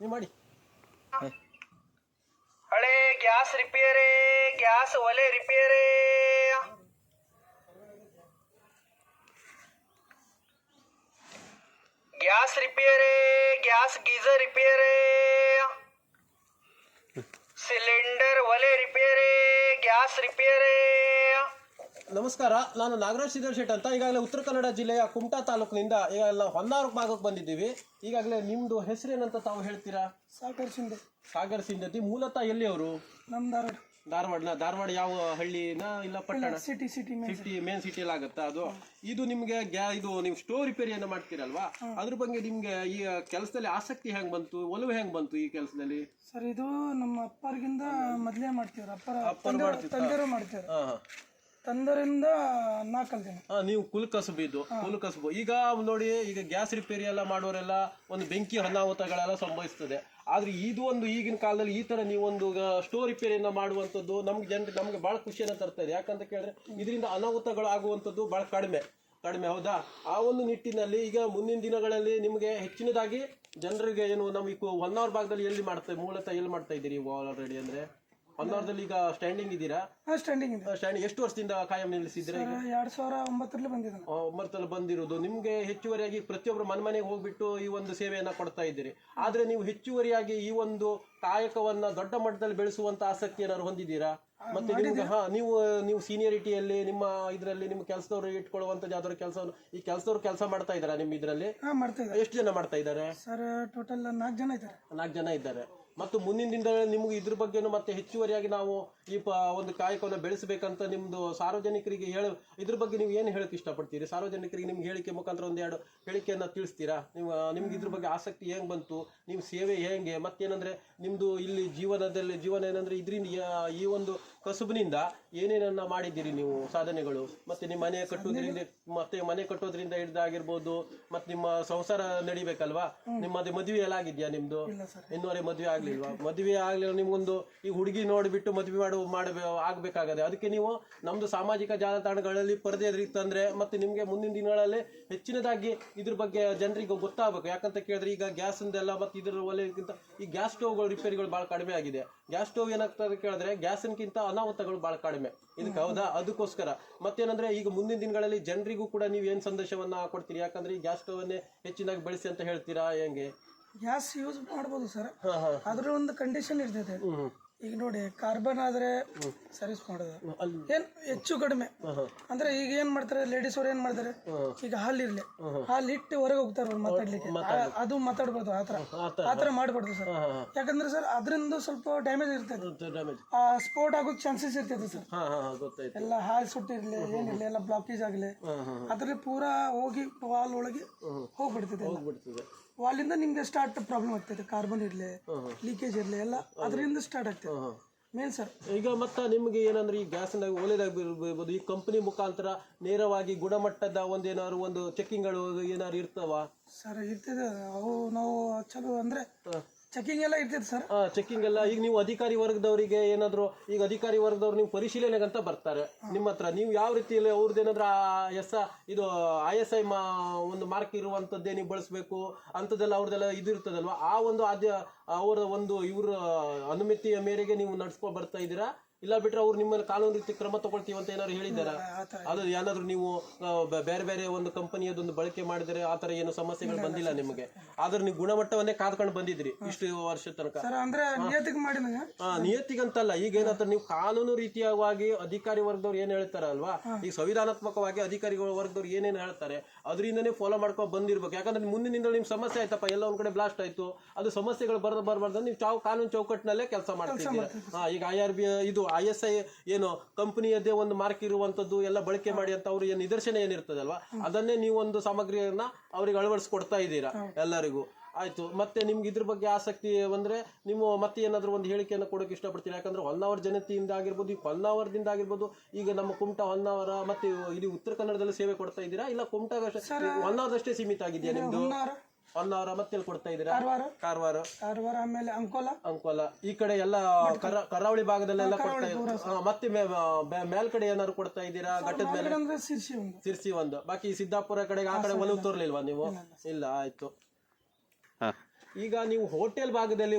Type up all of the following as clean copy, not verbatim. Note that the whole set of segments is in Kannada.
ನೀವು ಮಾಡಿ. ಹಳೆ ಗ್ಯಾಸ್ ರಿಪೇರಿ, ಗ್ಯಾಸ್ ಒಲೆ repair, gas repair, gas geyser repair, cylinder ಒಲೆ ರಿಪೇರಿ, ಗ್ಯಾಸ್ ರಿಪೇರಿ. ನಮಸ್ಕಾರ, ನಾನು ನಾಗರಾಜ್ ಸಿದ್ದರ್ ಶೆಟ್ ಅಂತ. ಈಗಾಗಲೇ ಉತ್ತರ ಕನ್ನಡ ಜಿಲ್ಲೆಯ ಕುಮಟಾ ತಾಲೂಕಿನಿಂದ ಈಗಾಗಲೇ ನಾವು ಹೊನ್ನಾವರ ಭಾಗಕ್ಕೆ ಬಂದಿದ್ದೀವಿ. ಈಗಾಗಲೇ ನಿಮ್ಮದು ಹೆಸರೇನಂತ ತಾವು ಹೇಳ್ತೀರಾ? ಸಾಗರ್ ಶಿಂದೆ. ಸಾಗರ್ ಸಿಂಧತಿ. ಮೂಲತಃ ಎಲ್ಲಿ ಅವರು? ನಮ್ಮ ಧಾರವಾಡ. ಧಾರವಾಡ ಯಾವ ಹಳ್ಳಿನ? ಇಲ್ಲ ಪಟ್ಟಣ? ಸಿಟಿ ಮೇನ್ ಸಿಟಿಯಲ್ಲಿ ಆಗುತ್ತಾ ಅದು? ಇದು ನಿಮ್ಗೆ ಇದು ನೀವು ಸ್ಟೋವ್ ರಿಪೇರಿಯನ್ನ ಮಾಡ್ತೀರಲ್ವಾ, ಅದ್ರ ಬಗ್ಗೆ ನಿಮ್ಗೆ ಈ ಕೆಲಸದಲ್ಲಿ ಆಸಕ್ತಿ ಹೆಂಗ್ ಬಂತು, ಒಲವು ಹೆಂಗ್ ಬಂತು ಈ ಕೆಲಸದಲ್ಲಿ? ಸರ್, ಇದು ನಮ್ಮ ಅಪ್ಪರಿಗಿಂದ ಮೊದಲೇ ಮಾಡ್ತೀವ್ರ. ತಂದೆರು ಮಾಡ್ತೀವ್ರ. ತಂದರಿಂದ ನಾ ಕಲ್ತೀನಿ. ನೀವು ಕುಲಕಸಬು. ಈಗ ನೋಡಿ, ಈಗ ಗ್ಯಾಸ್ ರಿಪೇರಿ ಎಲ್ಲ ಮಾಡೋರೆಲ್ಲ ಒಂದು ಬೆಂಕಿ ಅನಾಹುತಗಳೆಲ್ಲ ಸಂಭವಿಸ್ತದೆ. ಆದ್ರೆ ಇದು ಒಂದು ಈಗಿನ ಕಾಲದಲ್ಲಿ ಈ ತರ ನೀವೊಂದು ಸ್ಟೋವ್ ರಿಪೇರಿಯನ್ನ ಮಾಡುವಂಥದ್ದು ನಮ್ಗೆ ಬಹಳ ಖುಷಿಯನ್ನ ತರ್ತಾ ಇದೆ. ಯಾಕಂತ ಕೇಳಿದ್ರೆ ಇದರಿಂದ ಅನಾಹುತಗಳು ಆಗುವಂಥದ್ದು ಬಹಳ ಕಡಿಮೆ, ಹೌದಾ? ಆ ಒಂದು ನಿಟ್ಟಿನಲ್ಲಿ ಈಗ ಮುಂದಿನ ದಿನಗಳಲ್ಲಿ ನಿಮಗೆ ಹೆಚ್ಚಿನದಾಗಿ ಜನರಿಗೆ ಏನು ನಮ್ಮ ಈ ಹೊನ್ನಾವರ ಭಾಗದಲ್ಲಿ ಮೂಲತಃ ಎಲ್ಲಿ ಮಾಡ್ತಾ ಇದ್ದೀರಿ ಆಲ್ರೆಡಿ? ಅಂದ್ರೆ ಹೊನ್ನಾವರದಲ್ಲಿ ಈಗ ಸ್ಟ್ಯಾಂಡಿಂಗ್ ಇದ್ದೀರಾ? ಸ್ಟ್ಯಾಂಡಿಂಗ್. ಎಷ್ಟು ವರ್ಷದಿಂದ ಕಾಯಂ ನಿಲ್ಲಿಸಿದ್ರೆ? 2009ರಲ್ಲಿ ಬಂದಿದ್ದಾನೆ. 9ರಲ್ಲಿ ಬಂದಿರೋದು. ನಿಮ್ಗೆ ಹೆಚ್ಚುವರಿಯಾಗಿ ಪ್ರತಿಯೊಬ್ಬರು ಮನೆಗೆ ಹೋಗ್ಬಿಟ್ಟು ಈ ಒಂದು ಸೇವೆಯನ್ನ ಕೊಡ್ತಾ ಇದ್ದೀರಿ. ಆದ್ರೆ ನೀವು ಹೆಚ್ಚುವರಿಯಾಗಿ ಈ ಒಂದು ಕಾಯಕವನ್ನ ದೊಡ್ಡ ಮಟ್ಟದಲ್ಲಿ ಬೆಳೆಸುವಂತ ಆಸಕ್ತಿ ಏನಾದ್ರು ಹೊಂದಿದ್ದೀರಾ? ಮತ್ತೆ ನಿಮ್ಗೆ ನೀವು ಸೀನಿಯರಿಟಿಯಲ್ಲಿ ನಿಮ್ಮ ಇದರಲ್ಲಿ ನಿಮ್ಮ ಕೆಲಸದವರು ಇಟ್ಕೊಳ್ಳುವಂತ ಯಾವ್ದಾದ್ರು ಕೆಲಸವನ್ನು ಈ ಕೆಲಸದವ್ರು ಕೆಲಸ ಮಾಡ್ತಾ ಇದ್ದಾರಾ ನಿಮ್ಮ ಇದರಲ್ಲಿ? ಎಷ್ಟು ಜನ ಮಾಡ್ತಾ ಇದ್ದಾರೆ? ಸರ್, ಟೋಟಲ್ 4 ಜನ ಇದ್ದಾರೆ. 4 ಜನ ಇದ್ದಾರೆ. ಮತ್ತು ಮುಂದಿನ ದಿನಗಳಲ್ಲಿ ನಿಮ್ಗೆ ಇದ್ರ ಬಗ್ಗೆನೂ ಮತ್ತೆ ಹೆಚ್ಚುವರಿಯಾಗಿ ನಾವು ಈ ಒಂದು ಕಾಯಕವನ್ನು ಬೆಳೆಸಬೇಕಂತ ನಿಮ್ದು ಸಾರ್ವಜನಿಕರಿಗೆ ಇದ್ರ ಬಗ್ಗೆ ನೀವು ಏನು ಹೇಳಕ್ ಇಷ್ಟಪಡ್ತೀರಿ? ಸಾರ್ವಜನಿಕರಿಗೆ ನಿಮ್ಗೆ ಹೇಳಿಕೆ ಮುಖಾಂತರ ಒಂದೆರಡು ಹೇಳಿಕೆಯನ್ನ ತಿಳಿಸ್ತೀರಾ? ನಿಮ್ಗೆ ಇದ್ರ ಬಗ್ಗೆ ಆಸಕ್ತಿ ಹೆಂಗ್ ಬಂತು, ನೀವು ಸೇವೆ ಹೆಂಗೆ, ಮತ್ತೇನಂದ್ರೆ ನಿಮ್ದು ಇಲ್ಲಿ ಜೀವನ ಏನಂದ್ರೆ ಇದರಿಂದ ಈ ಒಂದು ಕಸುಬಿನಿಂದ ಏನೇನನ್ನ ಮಾಡಿದ್ದೀರಿ ನೀವು ಸಾಧನೆಗಳು? ಮತ್ತೆ ನಿಮ್ಮ ಮನೆ ಕಟ್ಟೋದ್ರಿಂದ ಹಿಡಿದಾಗಿರ್ಬೋದು, ಮತ್ತೆ ನಿಮ್ಮ ಸಂಸಾರ ನಡಿಬೇಕಲ್ವಾ? ನಿಮ್ಮದು ಮದುವೆ ಎಲ್ಲ ಆಗಿದ್ಯಾ ನಿಮ್ದು? ಇನ್ನೂವರೆ ಮದುವೆ ಆಗ್ಲಿಲ್ವಾ? ಮದುವೆ ಆಗ್ಲಿಲ್ಲ ನಿಮ್ಗೊಂದು ಈ ಹುಡುಗಿ ನೋಡಿಬಿಟ್ಟು ಮದುವೆ ಆಗ್ಬೇಕಾಗದೆ. ಅದಕ್ಕೆ ನೀವು ನಮ್ದು ಸಾಮಾಜಿಕ ಜಾಲತಾಣಗಳಲ್ಲಿ ಪರದೆ ತಂದ್ರೆ ಮತ್ತೆ ನಿಮ್ಗೆ ಮುಂದಿನ ದಿನಗಳಲ್ಲಿ ಹೆಚ್ಚಿನದಾಗಿ ಇದ್ರ ಬಗ್ಗೆ ಜನರಿಗೆ ಗೊತ್ತಾಗಬೇಕು. ಯಾಕಂತ ಕೇಳಿದ್ರೆ ಈಗ ಗ್ಯಾಸ್ ಇಂದೆಲ್ಲ ಮತ್ತೆ ಇದ್ರ ಒಲೆಗಿಂತ ಈ ಗ್ಯಾಸ್ ಸ್ಟೋವ್ಗಳು ರಿಪೇರಿಗಳು ಬಹಳ ಕಡಿಮೆ ಆಗಿದೆ. ಗ್ಯಾಸ್ ಸ್ಟೋವ್ ಏನಾಗ್ತದೆ ಕೇಳಿದ್ರೆ ಗ್ಯಾಸ್ಗಿಂತ ಅನಾಹುತಗಳು ಬಹಳ ಕಡಿಮೆ ಇದಕ್ಕೆ, ಹೌದಾ? ಅದಕ್ಕೋಸ್ಕರ ಮತ್ತೇನಂದ್ರೆ ಈಗ ಮುಂದಿನ ದಿನಗಳಲ್ಲಿ ಜನರಿಗೂ ಕೂಡ ನೀವು ಏನ್ ಸಂದೇಶವನ್ನ ಕೊಡ್ತೀರಿ? ಯಾಕಂದ್ರೆ ಈ ಗ್ಯಾಸ್ ಸ್ಟೋವ್ ಅನ್ನೇ ಹೆಚ್ಚಿನಾಗಿ ಬೆಳೆಸಿ ಅಂತ ಹೇಳ್ತೀರಾ? ಹೆಂಗೆ? ಗ್ಯಾಸ್ ಯೂಸ್ ಮಾಡ್ಬೋದು ಸರ್, ಅದ್ರ ಒಂದು ಕಂಡೀಷನ್ ಇರ್ತೈತೆ. ಈಗ ನೋಡಿ, ಕಾರ್ಬನ್ ಆದ್ರೆ ಸರ್ವಿಸ್ ಮಾಡೋದು ಏನ್ ಹೆಚ್ಚು ಕಡಿಮೆ ಅಂದ್ರೆ ಈಗ ಏನ್ ಮಾಡ್ತಾರೆ ಲೇಡೀಸ್ ಅವ್ರು ಏನ್ ಮಾಡ್ತಾರೆ, ಈಗ ಹಾಲಿರ್ಲಿ ಹಾಲು ಇಟ್ಟು ಹೊರಗೆ ಹೋಗ್ತಾರ ಮಾತಾಡ್ಲಿಕ್ಕೆ, ಅದು ಮಾತಾಡ್ಬಾರ್ದು. ಆತರ ಮಾಡ್ಬಾರ್ದು ಸರ್. ಯಾಕಂದ್ರೆ ಸರ್ ಅದರಿಂದ ಸ್ವಲ್ಪ ಡ್ಯಾಮೇಜ್ ಇರ್ತೈತೆ, ಸ್ಪೋರ್ಟ್ ಆಗೋಕ್ ಚಾನ್ಸಸ್ ಇರ್ತೈತೆ ಸರ್. ಎಲ್ಲ ಹಾಲು ಸುಟ್ಟಿರ್ಲಿ ಏನಿರ್ಲಿ ಎಲ್ಲ ಬ್ಲಾಕೇಜ್ ಆಗ್ಲಿ ಅದ್ರಲ್ಲಿ ಪೂರಾ ಹೋಗಿ ವಾಲ್ ಒಳಗೆ ಹೋಗ್ಬಿಡ್ತೈತೆ. ವಾಲಿಂದ ನಿಮ್ಗೆ ಸ್ಟಾರ್ಟ್ ಪ್ರಾಬ್ಲಮ್ ಆಗ್ತೈತೆ. ಕಾರ್ಬನ್ ಇರ್ಲಿ ಲೀಕೇಜ್ ಇರ್ಲಿ ಎಲ್ಲ ಅದರಿಂದ ಸ್ಟಾರ್ಟ್ ಆಗ್ತದೆ ಮೇನ್ ಸರ್. ಈಗ ಮತ್ತೆ ನಿಮ್ಗೆ ಏನಂದ್ರೆ ಈ ಗ್ಯಾಸ್ ಒಳ್ಳೆದಾಗಿರ್ಬೋದು, ಈ ಕಂಪನಿ ಮುಖಾಂತರ ನೇರವಾಗಿ ಗುಣಮಟ್ಟದ ಒಂದೇನಾದ್ರು ಒಂದು ಚೆಕಿಂಗ್ಗಳು ಏನಾದ್ರು ಇರ್ತಾವ? ಸರ್ ಇರ್ತದೆ. ಅವು ನಾವು ಚಲೋ ಅಂದ್ರೆ ಚೆಕಿಂಗ್ ಎಲ್ಲ ಇರ್ತೈತೆ ಸರ್. ಚೆಕಿಂಗ್ ಎಲ್ಲ. ಈಗ ನೀವು ಅಧಿಕಾರಿ ವರ್ಗದವರಿಗೆ ಏನಾದ್ರು, ಈಗ ಅಧಿಕಾರಿ ವರ್ಗದವ್ರು ನೀವು ಪರಿಶೀಲನೆಗಂತ ಬರ್ತಾರೆ ನಿಮ್ಮ ಹತ್ರ, ನೀವು ಯಾವ ರೀತಿಯಲ್ಲಿ ಅವ್ರದ್ದೇನಾದ್ರೂ ಇದು ISI ಒಂದು ಮಾರ್ಕ್ ಇರುವಂತದ್ದೇ ನೀವು ಬಳಸಬೇಕು ಅಂತದೆಲ್ಲ ಅವ್ರದ್ದೆಲ್ಲ ಇದು ಇರ್ತದಲ್ವಾ? ಆ ಒಂದು ಅವರ ಒಂದು ಇವ್ರ ಅನುಮತಿಯ ಮೇರೆಗೆ ನೀವು ನಡ್ಸ್ಕೊ ಬರ್ತಾ ಇದ್ದೀರಾ? ಇಲ್ಲ ಬಿಟ್ರೆ ಅವ್ರು ನಿಮ್ಮಲ್ಲಿ ಕಾನೂನು ರೀತಿ ಕ್ರಮ ತಗೊಳ್ತೀವಿ ಅಂತ ಏನಾದ್ರು ಹೇಳಿದಾರ? ಅದು ಏನಾದ್ರು ನೀವು ಬೇರೆ ಒಂದು ಕಂಪನಿಯದೊಂದು ಬಳಕೆ ಮಾಡಿದರೆ ಆತರ ಏನು ಸಮಸ್ಯೆಗಳು ಬಂದಿಲ್ಲ ನಿಮಗೆ? ಆದ್ರೆ ನೀವು ಗುಣಮಟ್ಟವನ್ನೇ ಕಾದ್ಕೊಂಡು ಬಂದಿದ್ರಿ ಇಷ್ಟು ವರ್ಷ ತನಕ. ನಿಯತ್ತಿಗಂತಲ್ಲ, ಈಗ ಏನಾದ್ರು ನೀವು ಕಾನೂನು ರೀತಿಯಾಗಿ ಅಧಿಕಾರಿ ವರ್ಗದವ್ರು ಏನ್ ಹೇಳ್ತಾರಲ್ವಾ, ಈಗ ಸಂವಿಧಾನಾತ್ಮಕವಾಗಿ ಅಧಿಕಾರಿಗಳ ವರ್ಗದವ್ರು ಏನೇನು ಹೇಳ್ತಾರೆ ಅದರಿಂದನೇ ಫಾಲೋ ಮಾಡ್ಕೊಂಡು ಬಂದಿರ್ಬೇಕು. ಯಾಕಂದ್ರೆ ಮುಂದಿನಿಂದ ನಿಮ್ ಸಮಸ್ಯೆ ಆಯ್ತಪ್ಪ, ಎಲ್ಲ ಒಂದ್ ಕಡೆ ಬ್ಲಾಸ್ಟ್ ಆಯ್ತು, ಅದು ಸಮಸ್ಯೆಗಳು ಬರಬಾರ್ದು, ನೀವು ಕಾನೂನು ಚೌಕಟ್ಟಿನಲ್ಲೇ ಕೆಲಸ ಮಾಡ್ತಿದ್ದೀರಾ. ಈಗ IRB ಇದು ISI ಏನು ಕಂಪನಿಯದೇ ಒಂದು ಮಾರ್ಕ್ ಇರುವಂತದ್ದು ಎಲ್ಲ ಬಳಕೆ ಮಾಡಿ ಅಂತ ಅವ್ರು ಏನ್ ನಿದರ್ಶನ ಏನಿರ್ತದಲ್ವಾ, ಅದನ್ನೇ ನೀವು ಒಂದು ಸಾಮಗ್ರಿಯನ್ನ ಅವ್ರಿಗೆ ಅಳವಡಿಸ್ಕೊಡ್ತಾ ಇದ್ದೀರಾ ಎಲ್ಲರಿಗೂ. ಆಯ್ತು. ಮತ್ತೆ ನಿಮ್ಗೆ ಇದ್ರ ಬಗ್ಗೆ ಆಸಕ್ತಿ ಬಂದ್ರೆ ನೀವು ಮತ್ತೆ ಏನಾದ್ರು ಒಂದು ಹೇಳಿಕೆಯನ್ನು ಕೊಡೋಕೆ ಇಷ್ಟಪಡ್ತೀರಾ? ಯಾಕಂದ್ರೆ ಹೊನ್ನಾವರ ಜನತೆಯಿಂದ ಆಗಿರ್ಬೋದು, ಈ ಹೊನ್ನಾವರದಿಂದ ಆಗಿರ್ಬೋದು, ಈಗ ನಮ್ಮ ಕುಮಟಾ ಹೊನ್ನಾವರ ಮತ್ತೆ ಇಡೀ ಉತ್ತರ ಕನ್ನಡದಲ್ಲಿ ಸೇವೆ ಕೊಡ್ತಾ ಇದ್ದೀರಾ? ಇಲ್ಲ ಕುಮಟಾ ಹೊನ್ನಾವರದಷ್ಟೇ ಸೀಮಿತ ಆಗಿದೆಯಾ ನಿಮ್ದು? ಹೊನ್ನಾವರ ಮತ್ತೆ ಕೊಡ್ತಾ ಇದ್ದೀರಾ? ಕಾರವಾರ, ಆಮೇಲೆ ಅಂಕೋಲ ಈ ಕಡೆ ಎಲ್ಲ ಕರಾವಳಿ ಭಾಗದಲ್ಲೆಲ್ಲ ಕೊಡ್ತಾ ಇದ್ದೀರಾ? ಮತ್ತೆ ಮೇಲ್ಕಡೆ ಏನಾದ್ರು ಕೊಡ್ತಾ ಇದ್ದೀರಾ? ಘಟ್ಟದ ಮೇಲೆ ಸಿರ್ಸಿ ಒಂದು, ಬಾಕಿ ಸಿದ್ದಾಪುರ ಕಡೆಗೆ ಆ ಕಡೆ ಒಲವು ತೋರ್ಲಿಲ್ವಾ ನೀವು? ಇಲ್ಲ. ಆಯ್ತು. ಈಗ ನೀವು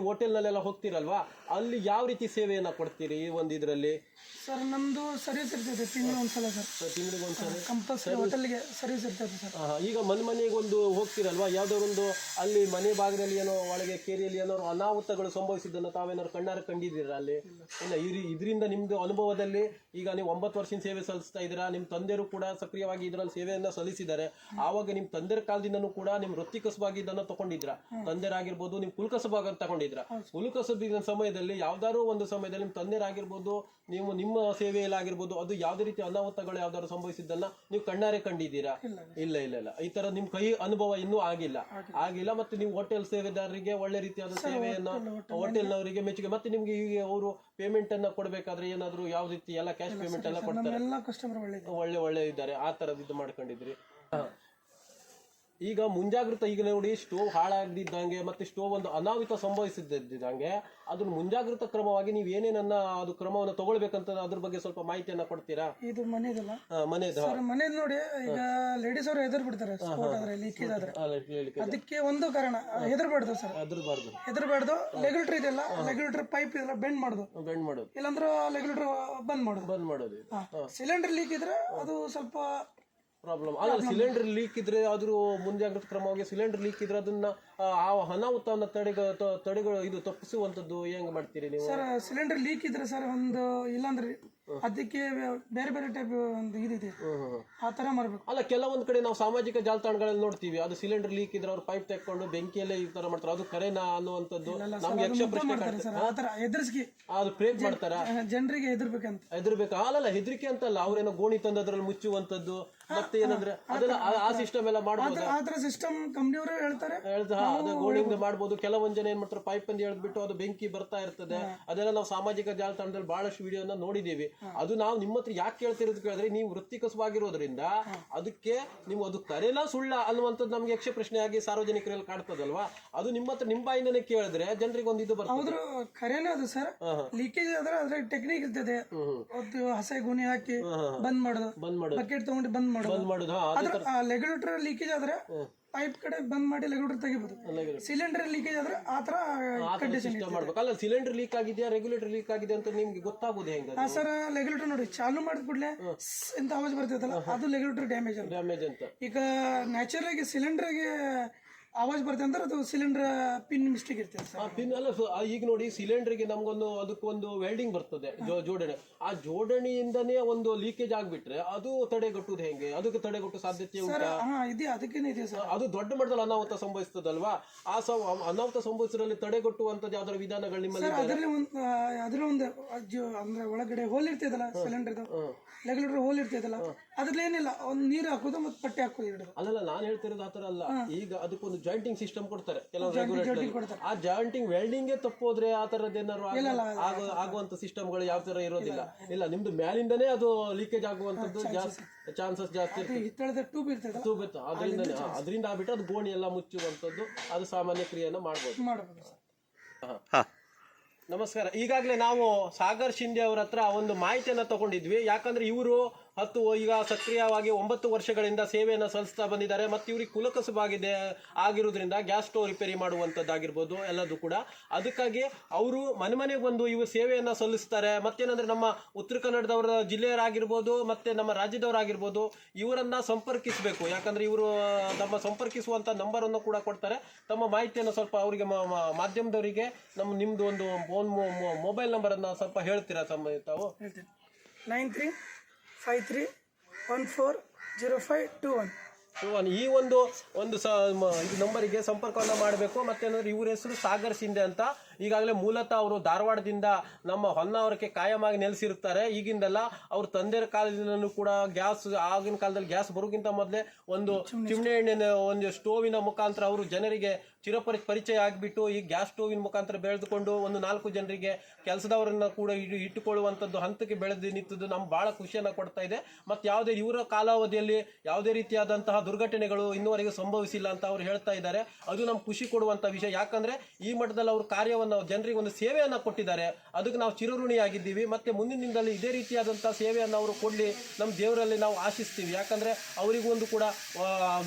ಹೋಟೆಲ್ನಲ್ಲೆಲ್ಲ ಹೋಗ್ತೀರಲ್ವಾ, ಅಲ್ಲಿ ಯಾವ ರೀತಿ ಸೇವೆಯನ್ನ ಕೊಡ್ತೀರಿ ಈ ಒಂದು ಇದರಲ್ಲಿ? ಸರ್ ನಮ್ದು ಸರ್ವಿಸ್ ಇರ್ತೈತೆ ತಿಂಗಳು ಒಂದ್ಸಲ ಸರ್, ತಿಂಗಳಿಗೆ ಒಂದ್ಸಲ ಕಂಪಲ್ಸರಿ ಹೋಟೆಲ್ಗೆ ಸರ್ವಿಸ್ ಇರ್ತೈತೆ ಸರ್. ಈಗ ಮನೆಗೆ ಒಂದು ಹೋಗ್ತೀರಲ್ವಾ, ಯಾವುದೋ ಒಂದು ಅಲ್ಲಿ ಮನೆ ಭಾಗದಲ್ಲಿ ಏನೋ ಒಳಗೆ ಕೇರಿಯಲ್ಲಿ ಏನೋ ಅನಾಹುತಗಳು ಸಂಭವಿಸಿದ್ದನ್ನು ತಾವೇನಾದ್ರು ಕಣ್ಣಾರೆ ಕಂಡಿದ್ದೀರಾ ಅಲ್ಲಿ? ಇಲ್ಲ, ಇದರಿಂದ ನಿಮ್ದು ಅನುಭವದಲ್ಲಿ ಈಗ ನೀವು 9 ವರ್ಷದ ಸೇವೆ ಸಲ್ಲಿಸ್ತಾ ಇದ್ದೀರಾ, ನಿಮ್ಮ ತಂದೆಯರು ಕೂಡ ಸಕ್ರಿಯವಾಗಿ ಇದರಲ್ಲಿ ಸೇವೆಯನ್ನ ಸಲ್ಲಿಸಿದ್ದಾರೆ. ಆವಾಗ ನಿಮ್ಮ ತಂದೆಯ ಕಾಲದಿಂದನೂ ಕೂಡ ನಿಮ್ಮ ವೃತ್ತಿ ಕಸಬಾಗಿ ಇದನ್ನು ತಗೊಂಡಿದ್ರ, ತಂದೆರಾಗಿರ್ಬೋದು, ನಿಮ್ಮ ಕುಲಕಸಬಾಗ ತಗೊಂಡಿದ್ರ. ಕುಲಕಸಬಿನ ಸಮಯದಲ್ಲಿ ಯಾವ್ದಾದ್ರು ಒಂದು ಸಮಯದಲ್ಲಿ ನಿಮ್ಮ ತಂದೆರಾಗಿರ್ಬೋದು, ನೀವು ನಿಮ್ಮ ಸೇವೆಯಲ್ಲಿ ಆಗಿರ್ಬೋದು, ಅದು ಯಾವುದೇ ರೀತಿ ಅನಾಹುತಗಳು ಯಾವ್ದಾದ್ರು ಸಂಭವಿಸಿದ್ದನ್ನ ನೀವು ಕಣ್ಣಾರೆ ಕಂಡಿದ್ದೀರಾ? ಇಲ್ಲ ಇಲ್ಲ ಇಲ್ಲ, ಈ ತರ ನಿಮ್ ಕೈ ಅನುಭವ ಇನ್ನೂ ಆಗಿಲ್ಲ. ಮತ್ತೆ ನೀವು ಹೋಟೆಲ್ ಸೇವೆದಾರರಿಗೆ ಒಳ್ಳೆ ರೀತಿಯಾದ ಸೇವೆಯನ್ನ, ಹೋಟೆಲ್ನವರಿಗೆ ಮೆಚ್ಚುಗೆ, ಮತ್ತೆ ನಿಮ್ಗೆ ಈಗ ಅವರು ಪೇಮೆಂಟ್ ಅನ್ನ ಕೊಡ್ಬೇಕಾದ್ರೆ ಏನಾದ್ರು ಯಾವ ರೀತಿ ಎಲ್ಲ ಕ್ಯಾಶ್ ಪೇಮೆಂಟ್ ಎಲ್ಲ ಕೊಡ್ತಾರೆ, ಒಳ್ಳೆ ಇದ್ದಾರೆ, ಆ ತರದ್ ಇದು ಮಾಡ್ಕೊಂಡಿದ್ರಿ. ಈಗ ಮುಂಜಾಗ್ರತೆ, ಈಗ ನೋಡಿ ಸ್ಟೋವ್ ಹಾಳಾಗದಿದ್ದಂಗೆ ಮತ್ತೆ ಸ್ಟೋವ್ ಒಂದು ಅನಾಹುತ ಸಂಭವಿಸಿದ್ದಂಗೆ ಅದನ್ನ ಮುಂಜಾಗ್ರತಾ ಕ್ರಮವಾಗಿ ನೀವು ಏನೇನನ್ನ ಅದು ಕ್ರಮವನ್ನು ತಗೊಳ್ಬೇಕಂತ ಅದ್ರ ಬಗ್ಗೆ ಸ್ವಲ್ಪ ಮಾಹಿತಿಯನ್ನ ಕೊಡ್ತೀರಾ? ಇದು ಮನೆದಲ್ಲ, ಮನೆದು ನೋಡಿ ಈಗ ಲೇಡೀಸ್ ಅವರು ಹೆದರ್ ಬಿಡ್ತಾರೆ ಲೀಕೇಜ್ ಆದ್ರೆ. ಅದಕ್ಕೆ ಒಂದು ಕಾರಣ ಹೆದರ್ಬಾರ್ದು ಸರ್, ಹೆದರ್ಬಾರ್ದು. ರೆಗ್ಯುಲೇಟರ್ ಇದೆಲ್ಲ, ರೆಗ್ಯುಲೇಟರ್ ಪೈಪ್ ಇದೆಲ್ಲ ಬೆಂಡ್ ಮಾಡೋದು, ಇಲ್ಲಾಂದ್ರೆ ರೆಗ್ಯುಲೇಟರ್ ಬಂದ್ ಮಾಡೋದು. ಸಿಲಿಂಡರ್ ಲೀಕ್ ಇದ್ರೆ ಅದು ಸ್ವಲ್ಪ ಪ್ರಾಬ್ಲಮ್. ಸಿಲಿಂಡರ್ ಲೀಕ್ ಇದ್ರೆ ಅದ್ರ ಮುಂಜಾಗ್ರತಾ ಕ್ರಮವಾಗಿ ಸಿಲಿಂಡರ್ ಲೀಕ್ ಇದ್ರೆ ಅದನ್ನ ಆ ಅನಾಹುತವನ್ನ ಇದು ತಪ್ಪಿಸುವಂತದ್ದು ಹೆಂಗ್ ಮಾಡ್ತೀರಿ ನೀವು? ಸರ್ ಸಿಲಿಂಡರ್ ಲೀಕ್ ಇದ್ರೆ ಸರ್ ಒಂದು ಇಲ್ಲಾಂದ್ರೆ ಅದಕ್ಕೆ ಬೇರೆ ಬೇರೆ ಟೈಪ್ ಒಂದು ಇದಿದೆ, ಆ ತರ ಮಾಡ್ಬೇಕು. ಅಲ್ಲ, ಕೆಲವೊಂದ್ ಕಡೆ ನಾವು ಸಾಮಾಜಿಕ ಜಾಲತಾಣಗಳಲ್ಲಿ ನೋಡ್ತೀವಿ, ಅದು ಸಿಲಿಂಡರ್ ಲೀಕ್ ಇದ್ರೆ ಅವ್ರು ಪೈಪ್ ತೆಕ್ಕೊಂಡು ಬೆಂಕಿಯಲ್ಲೇ ಈ ತರ ಮಾಡ್ತಾರೆ, ಅದು ಕರೆನಾ ಅನ್ನುವಂಥದ್ದು ನಮ್ಗೆ ಯಕ್ಷ ಪ್ರಶ್ನೆ ಹೆದರ್ಸ್ಕಿ ಅದು ಪ್ರೇಟ್ ಮಾಡ್ತಾರ, ಜನರಿಗೆ ಹೆದರ್ಬೇಕು. ಅಲ್ಲ, ಹೆದರಿಕೆ ಅಂತಲ್ಲ, ಅವ್ರೇನೋ ಗೋಣಿ ತಂದು ಅದ್ರಲ್ಲಿ ಮುಚ್ಚುವಂತದ್ದು, ಮತ್ತೆ ಏನಂದ್ರೆ ಅದೆಲ್ಲ ಆ ಸಿಸ್ಟಮ್ ಎಲ್ಲ ಮಾಡ್ಬೋದು. ಆತರ ಸಿಸ್ಟಮ್ ಕಂಪ್ನಿಯವರು ಹೇಳ್ತಾರೆ, ಗೋಣಿಂದ ಮಾಡ್ಬೋದು. ಕೆಲವೊಂದ್ ಜನ ಏನ್ ಮಾಡ್ತಾರೆ, ಪೈಪ್ ಅಂತ ಹೇಳ್ಬಿಟ್ಟು ಅದು ಬೆಂಕಿ ಬರ್ತಾ ಇರ್ತದೆ. ಅದೆಲ್ಲ ನಾವು ಸಾಮಾಜಿಕ ಜಾಲತಾಣದಲ್ಲಿ ಬಹಳಷ್ಟು ವಿಡಿಯೋನ ನೋಡಿದೀವಿ. ಅದು ನಾವು ನಿಮ್ಮ ಹತ್ರ ಯಾಕೆ ಕೇಳ್ತಿರೋದು ಕೇಳಿದ್ರೆ, ನೀವು ವೃತ್ತಿ ಕಸವಾಗಿರೋದ್ರಿಂದ ಅದಕ್ಕೆ ನೀವು ಅದು ಕರೆನಾ ಸುಳ್ಳ ಅನ್ನುವಂಥದ್ದು ನಮ್ಗೆ ಯಕ್ಷ ಪ್ರಶ್ನೆಯಾಗಿ ಸಾರ್ವಜನಿಕರಲ್ಲಿ ಕಾಡ್ತದಲ್ವಾ, ಅದು ನಿಮ್ಮ ಹತ್ರ ನಿಮ್ಮ ಬಾಯಿಂದನೇ ಕೇಳಿದ್ರೆ ಜನರಿಗೆ ಒಂದು ಇದು ಬರ್ತದೆ. ಕರೆನೇ ಅದು ಸರ್, ಲೀಕೇಜ್ ಆದ್ರೆ ಅದ್ರ ಟೆಕ್ನಿಕ್ ಇರ್ತದೆ, ಹಸೆ ಗುಣಿ ಹಾಕಿ ಬಂದ್ ಮಾಡೋದು, ಬಕೆಟ್ ತಗೊಂಡು ಬಂದ್ ಮಾಡೋದು. ರೆಗ್ಯುಲೇಟರ್ ಲೀಕೇಜ್ ಆದ್ರೆ ಪೈಪ್ ಕಡೆ ಬಂದ್ ಮಾಡಿ ರೆಗ್ಯುಲೇಟರ್ ತೆಗಿಬಹುದು. ಸಿಲಿಂಡರ್ ಲೀಕೇಜ್ ಆದ್ರೆ ಆತರ ಕಂಡೀಷನ್ ಮಾಡ್ಬೇಕಲ್ಲ. ಸಿಲಿಂಡರ್ ಲೀಕ್ ಆಗಿದೆಯಾ, ರೆಗ್ಯುಲೇಟರ್ ಲೀಕ್ ಆಗಿದೆ ಅಂತ ನಿಮ್ಗೆ ಗೊತ್ತಾಗೋದು ಹೆಂಗ? ಸರ್ ರೆಗ್ಯುಲೇಟರ್ ನೋಡಿ ಚಾಲು ಮಾಡಿದ ಕೂಡಲೇ ಎಂತ ಆವಾಜ್ ಬರ್ತೈತಲ್ಲ, ಅದು ರೆಗ್ಯುಲೇಟರ್ ಡ್ಯಾಮೇಜ್ ಅಂತ. ಈಗ ನ್ಯಾಚುರಲ್ ಆಗಿ ಸಿಲಿಂಡರ್ಗೆ ಆವಾಜ್ ಬರ್ತದೆ ಅಂದ್ರೆ ಅದು ಸಿಲಿಂಡರ್ ಪಿನ್ ಮಿಸ್ಟೇಕ್ ಇರ್ತದೆ ಸರ್. ಪಿನ್ ಅಲ್ಲ, ಈಗ ನೋಡಿ ಸಿಲಿಂಡರ್ಗೆ ನಮ್ಗೊಂದು ಅದಕ್ಕೊಂದು ವೆಲ್ಡಿಂಗ್ ಬರ್ತದೆ, ಜೋಡಣೆ. ಆ ಜೋಡಣೆಯಿಂದನೇ ಒಂದು ಲೀಕೇಜ್ ಆಗ್ಬಿಟ್ರೆ ಅದು ತಡೆಗಟ್ಟುವುದು ಹೆಂಗೆ? ಅದಕ್ಕೆ ತಡೆಗಟ್ಟು ಸಾಧ್ಯತೆ ಉಂಟಾ? ಅದಕ್ಕೇನೆ ಇದೆ ಸರ್. ಅದು ದೊಡ್ಡ ಮಟ್ಟದಲ್ಲಿ ಅನಾಹುತ ಸಂಭವಿಸ್ತದಲ್ವಾ, ಆ ಅನಾಹುತ ಸಂಭವಿಸಿದ್ರಲ್ಲಿ ತಡೆಗಟ್ಟುವಂತದ್ದು ಯಾವ್ದಾರ ವಿಧಾನಗಳು ನಿಮ್ಮಲ್ಲಿ? ಅದ್ರ ಒಂದು ಅಂದ್ರೆ ಒಳಗಡೆ ಹೋಲ್ ಇರ್ತದಲ್ಲ, ಸಿಲಿಂಡರ್ ರೆಗ್ಯುಲೇಟರ್ ಹೋಲ್ ಇರ್ತದಲ್ಲ, ಅದ್ರಲ್ಲಿ ಏನಿಲ್ಲ, ಒಂದು ನೀರು ಹಾಕೋದು ಮತ್ತೆ ಪಟ್ಟೆ ಹಾಕೋದು. ಅಲ್ಲಲ್ಲ, ನಾನು ಹೇಳ್ತಿರೋದು ಆತರ ಅಲ್ಲ. ಈಗ ಅದಕ್ಕೊಂದು ಜಾಯಿಂಟಿಂಗ್ ಸಿಸ್ಟಮ್ ಕೊಡ್ತಾರೆ ಕೆಲವು ರೆಗ್ಯುಲೇಟರ್. ಆ ಜಾಯಿಂಟಿಂಗ್ ವೆಲ್ಡಿಂಗ್ ತಪ್ಪೋದ್ರೆ ಆ ತರದ್ ಏನಾದ್ರು ಆಗುವಂತ ಸಿಸ್ಟಮ್ಗಳು ಯಾವ ತರ ಇರೋದಿಲ್ಲ. ಇಲ್ಲ, ನಿಮ್ದು ಮ್ಯಾಲಿಂದನೇ ಅದು ಲೀಕೇಜ್ ಆಗುವಂತದ್ದು ಚಾನ್ಸಸ್ ಜಾಸ್ತಿ ಇರ್ತದೆ. ಟ್ಯೂಬ್ ಇರ್ತದೆ, ಅದರಿಂದ ಆಗ್ಬಿಟ್ಟು ಅದು ಗೋಣಿ ಎಲ್ಲ ಮುಚ್ಚುವಂತದ್ದು, ಅದು ಸಾಮಾನ್ಯ ಕ್ರಿಯೆಯನ್ನು ಮಾಡಬಹುದು. ನಮಸ್ಕಾರ. ಈಗಾಗಲೇ ನಾವು ಸಾಗರ್ ಶಿಂದೆ ಅವರ ಹತ್ರ ಒಂದು ಮಾಹಿತಿಯನ್ನು ತಗೊಂಡಿದ್ವಿ. ಯಾಕಂದ್ರೆ ಇವರು ಈಗ ಸಕ್ರಿಯವಾಗಿ 9 ವರ್ಷಗಳಿಂದ ಸೇವೆಯನ್ನು ಸಲ್ಲಿಸ್ತಾ ಬಂದಿದ್ದಾರೆ. ಮತ್ತು ಇವ್ರಿಗೆ ಕುಲಕಸಬಾಗಿದೆ ಆಗಿರೋದ್ರಿಂದ ಗ್ಯಾಸ್ ಸ್ಟೋವ್ ರಿಪೇರಿ ಮಾಡುವಂಥದ್ದಾಗಿರ್ಬೋದು ಎಲ್ಲದೂ ಕೂಡ. ಅದಕ್ಕಾಗಿ ಅವರು ಮನೆಗೆ ಬಂದು ಇವರು ಸೇವೆಯನ್ನು ಸಲ್ಲಿಸ್ತಾರೆ. ಮತ್ತೇನಂದ್ರೆ ನಮ್ಮ ಉತ್ತರ ಕನ್ನಡದವರ ಜಿಲ್ಲೆಯರಾಗಿರ್ಬೋದು ಮತ್ತು ನಮ್ಮ ರಾಜ್ಯದವರಾಗಿರ್ಬೋದು ಇವರನ್ನ ಸಂಪರ್ಕಿಸಬೇಕು. ಯಾಕಂದ್ರೆ ಇವರು ನಮ್ಮ ಸಂಪರ್ಕಿಸುವಂಥ ನಂಬರನ್ನು ಕೂಡ ಕೊಡ್ತಾರೆ. ತಮ್ಮ ಮಾಹಿತಿಯನ್ನು ಸ್ವಲ್ಪ ಅವರಿಗೆ ಮಾಧ್ಯಮದವರಿಗೆ ನಿಮ್ಮದು ಒಂದು ಮೊಬೈಲ್ ನಂಬರನ್ನು ಸ್ವಲ್ಪ ಹೇಳ್ತೀರಾ ತಾವು? 9353140521. ಈ ಒಂದು ನಂಬರಿಗೆ ಸಂಪರ್ಕವನ್ನು ಮಾಡಬೇಕು. ಮತ್ತೇನಂದ್ರೆ ಇವ್ರ ಹೆಸರು ಸಾಗರ್ ಶಿಂದೆ ಅಂತ. ಈಗಾಗಲೇ ಮೂಲತಃ ಅವರು ಧಾರವಾಡದಿಂದ ನಮ್ಮ ಹೊನ್ನಾವರಕ್ಕೆ ಕಾಯಮಾಗಿ ನೆಲೆಸಿರುತ್ತಾರೆ. ಈಗಿಂದಲ್ಲ, ಅವ್ರ ತಂದೆಯ ಕಾಲದಿಂದಲೂ ಕೂಡ ಗ್ಯಾಸ್, ಆಗಿನ ಕಾಲದಲ್ಲಿ ಗ್ಯಾಸ್ ಬರೋಕ್ಕಿಂತ ಮೊದಲೇ ಒಂದು ಚಿಮಣಿ ಎಣ್ಣೆನ ಒಂದು ಸ್ಟೋವಿನ ಮುಖಾಂತರ ಅವರು ಜನರಿಗೆ ಪರಿಚಯ ಆಗಿಬಿಟ್ಟು ಈ ಗ್ಯಾಸ್ ಸ್ಟೋವಿನ ಮುಖಾಂತರ ಬೆಳೆದುಕೊಂಡು ಒಂದು 4 ಜನರಿಗೆ ಕೆಲಸದವರನ್ನ ಕೂಡ ಇಟ್ಟುಕೊಳ್ಳುವಂಥದ್ದು ಹಂತಕ್ಕೆ ಬೆಳೆದು ನಿಂತದ್ದು ನಮ್ಗೆ ಬಹಳ ಖುಷಿಯನ್ನು ಕೊಡ್ತಾ ಇದೆ. ಮತ್ತು ಯಾವುದೇ ಇವರ ಕಾಲಾವಧಿಯಲ್ಲಿ ಯಾವುದೇ ರೀತಿಯಾದಂತಹ ದುರ್ಘಟನೆಗಳು ಇನ್ನುವರೆಗೂ ಸಂಭವಿಸಿಲ್ಲ ಅಂತ ಅವ್ರು ಹೇಳ್ತಾ ಇದ್ದಾರೆ. ಅದು ನಮ್ಗೆ ಖುಷಿ ಕೊಡುವಂಥ ವಿಷಯ. ಯಾಕಂದ್ರೆ ಈ ಮಟ್ಟದಲ್ಲಿ ಅವ್ರ ಕಾರ್ಯವನ್ನು ಜನರಿಗೆ ಒಂದು ಸೇವೆಯನ್ನು ಕೊಟ್ಟಿದ್ದಾರೆ. ಅದಕ್ಕೆ ನಾವು ಚಿರಋಣಿಯಾಗಿದ್ದೀವಿ. ಮತ್ತೆ ಮುಂದಿನ ದಿನದಲ್ಲಿ ಇದೇ ರೀತಿಯಾದಂಥ ಸೇವೆಯನ್ನು ಅವರು ಕೊಡಲಿ, ನಮ್ಮ ದೇವರಲ್ಲಿ ನಾವು ಆಶಿಸ್ತೀವಿ. ಯಾಕಂದ್ರೆ ಅವರಿಗೂ ಒಂದು ಕೂಡ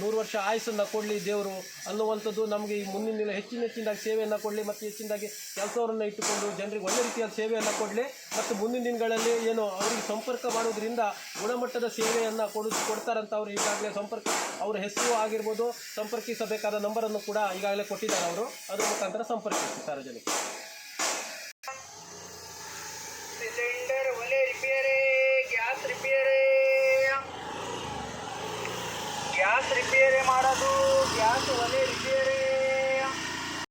100 ವರ್ಷ ಆಯುಸ್ಸನ್ನು ಕೊಡಲಿ ದೇವರು ಅನ್ನುವಂಥದ್ದು ನಮಗೆ ಮುಂದಿನ ದಿನ ಹೆಚ್ಚಿನದಾಗಿ ಸೇವೆಯನ್ನು ಕೊಡಲಿ ಮತ್ತು ಹೆಚ್ಚಿನದಾಗಿ ಕೆಲಸವರನ್ನು ಇಟ್ಟುಕೊಂಡು ಜನರಿಗೆ ಒಳ್ಳೆ ರೀತಿಯಾದ ಸೇವೆಯನ್ನು ಕೊಡಲಿ ಮತ್ತು ಮುಂದಿನ ದಿನಗಳಲ್ಲಿ ಏನು ಅವರಿಗೆ ಸಂಪರ್ಕ ಮಾಡೋದ್ರಿಂದ ಗುಣಮಟ್ಟದ ಸೇವೆಯನ್ನು ಕೊಡ್ತಾರಂತ ಅವರು ಈಗಾಗಲೇ ಅವರ ಹೆಸರು ಆಗಿರ್ಬೋದು, ಸಂಪರ್ಕಿಸಬೇಕಾದ ನಂಬರನ್ನು ಕೂಡ ಈಗಾಗಲೇ ಕೊಟ್ಟಿದ್ದಾರೆ ಅವರು. ಅದರ ಮುಖಾಂತರ ಸಂಪರ್ಕಿಸಿ ಸಾರ್ವಜನಿಕರು. ಸಿಲಿಂಡರ್ ಒಲೆ repair, gas repair, gas repair ಮಾಡೋದು, ಗ್ಯಾಸ್ ಒಲೆ ರಿಪೇರಿ.